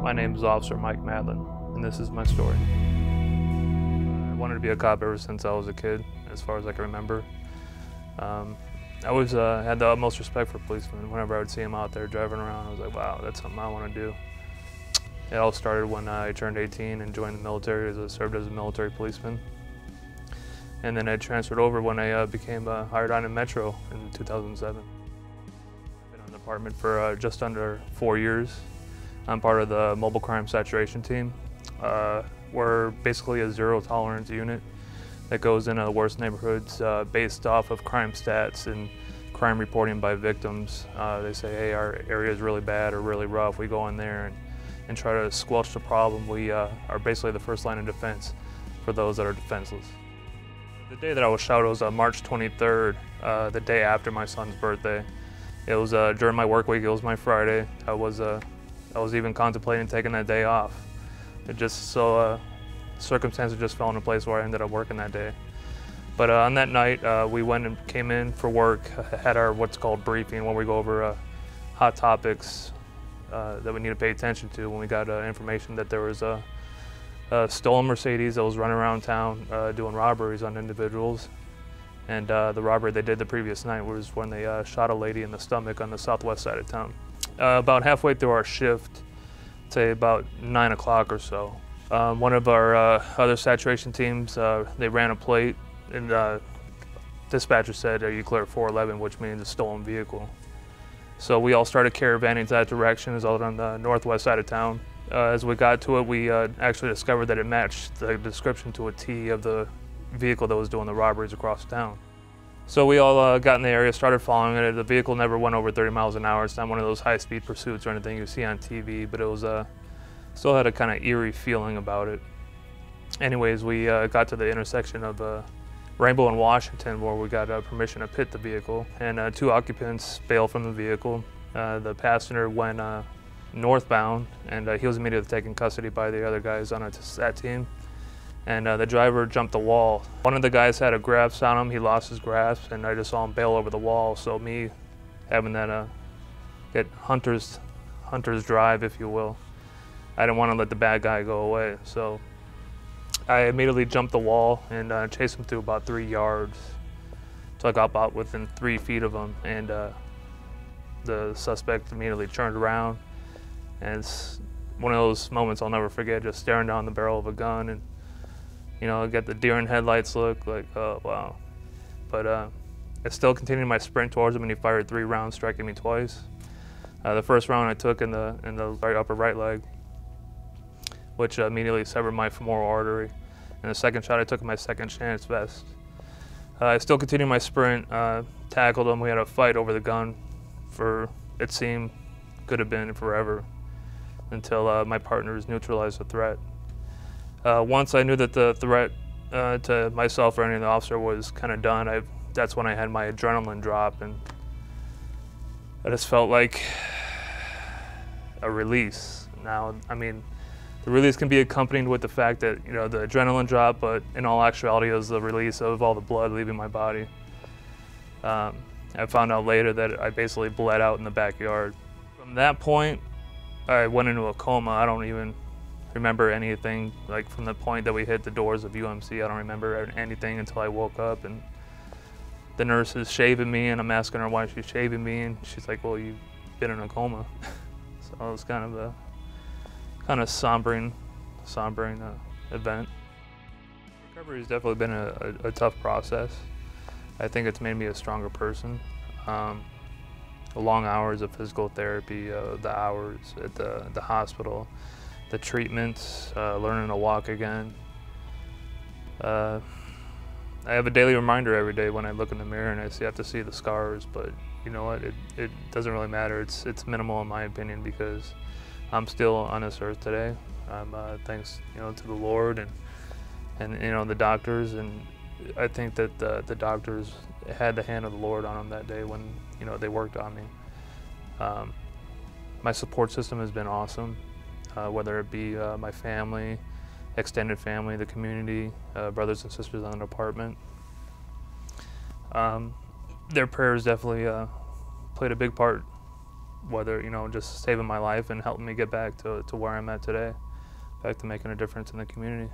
My name is Officer Mike Madland, and this is my story. I wanted to be a cop ever since I was a kid, as far as I can remember. I always had the utmost respect for policemen. Whenever I would see them out there driving around, I was like, wow, that's something I want to do. It all started when I turned 18 and joined the military, as I served as a military policeman. And then I transferred over when I became hired on in Metro in 2007. I've been on the department for just under 4 years. I'm part of the mobile crime saturation team. We're basically a zero tolerance unit that goes into the worst neighborhoods based off of crime stats and crime reporting by victims. They say, hey, our area is really bad or really rough. We go in there and try to squelch the problem. We are basically the first line of defense for those that are defenseless. The day that I was shot was March 23rd, the day after my son's birthday. It was during my work week. It was my Friday. I was even contemplating taking that day off. It just so circumstances just fell into place where I ended up working that day. But on that night, we went and came in for work, had our what's called briefing, where we go over hot topics that we need to pay attention to. When we got information that there was a stolen Mercedes that was running around town doing robberies on individuals. And the robbery they did the previous night was when they shot a lady in the stomach on the southwest side of town. About halfway through our shift, say about 9 o'clock or so, one of our other saturation teams, they ran a plate, and dispatcher said, "Are you clear at 411, which means a stolen vehicle. So we all started caravanning to that direction. It was out on the northwest side of town. As we got to it, we actually discovered that it matched the description to a T of the vehicle that was doing the robberies across town. So we all got in the area, started following it. The vehicle never went over 30 miles an hour. It's not one of those high-speed pursuits or anything you see on TV, but it was still had a kind of eerie feeling about it. Anyways, we got to the intersection of Rainbow and Washington, where we got permission to pit the vehicle, and 2 occupants bailed from the vehicle. The passenger went northbound, and he was immediately taken custody by the other guys on that team. And the driver jumped the wall. One of the guys had a grasp on him. He lost his grasp, and I just saw him bail over the wall. So me having that get hunter's drive, if you will, I didn't want to let the bad guy go away. So I immediately jumped the wall and chased him through about 3 yards. So I got about within 3 feet of him, and the suspect immediately turned around. And it's one of those moments I'll never forget, just staring down the barrel of a gun, and you know, get the deer in headlights look, like, oh, wow. But I still continued my sprint towards him, and he fired 3 rounds, striking me twice. The first round I took in the upper right leg, which immediately severed my femoral artery. And the second shot I took in my second chance vest. I still continued my sprint, tackled him. We had a fight over the gun for, it seemed, could have been forever, until my partners neutralized the threat. Once I knew that the threat to myself or any of the officer was kind of done, that's when I had my adrenaline drop, and I just felt like a release. Now, I mean, the release can be accompanied with the fact that, you know, the adrenaline drop, but in all actuality it was the release of all the blood leaving my body. I found out later that I basically bled out in the backyard. From that point, I went into a coma. I don't even remember anything, like from the point that we hit the doors of UMC. I don't remember anything until I woke up, and the nurse is shaving me, and I'm asking her why she's shaving me, and she's like, well, you've been in a coma. So it was kind of a sombering event. Recovery has definitely been a tough process. I think it's made me a stronger person. The long hours of physical therapy, the hours at the hospital, the treatments, learning to walk again. I have a daily reminder every day when I look in the mirror, and I have to see the scars, but you know what, it doesn't really matter. It's minimal in my opinion, because I'm still on this earth today. Thanks, you know, to the Lord and you know, the doctors, and I think that the doctors had the hand of the Lord on them that day when, you know, they worked on me. My support system has been awesome, whether it be my family, extended family, the community, brothers and sisters in the department. Their prayers definitely played a big part whether, you know, just saving my life and helping me get back to where I'm at today, back to making a difference in the community.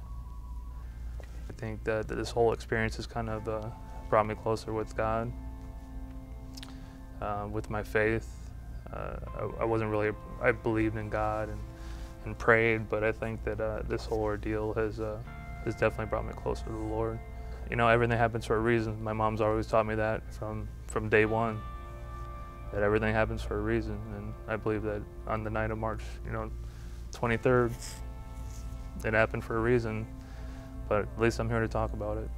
I think that this whole experience has kind of brought me closer with God, with my faith. I wasn't really, I believed in God and prayed, but I think that this whole ordeal has definitely brought me closer to the Lord. You know, everything happens for a reason. My mom's always taught me that from day one, that everything happens for a reason. And I believe that on the night of March, you know, 23rd, it happened for a reason, but at least I'm here to talk about it.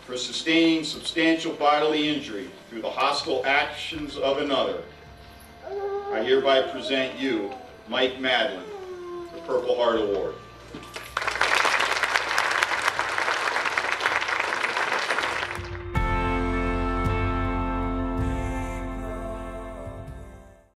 For sustaining substantial bodily injury through the hostile actions of another, I hereby present you, Mike Madland, the Purple Heart Award.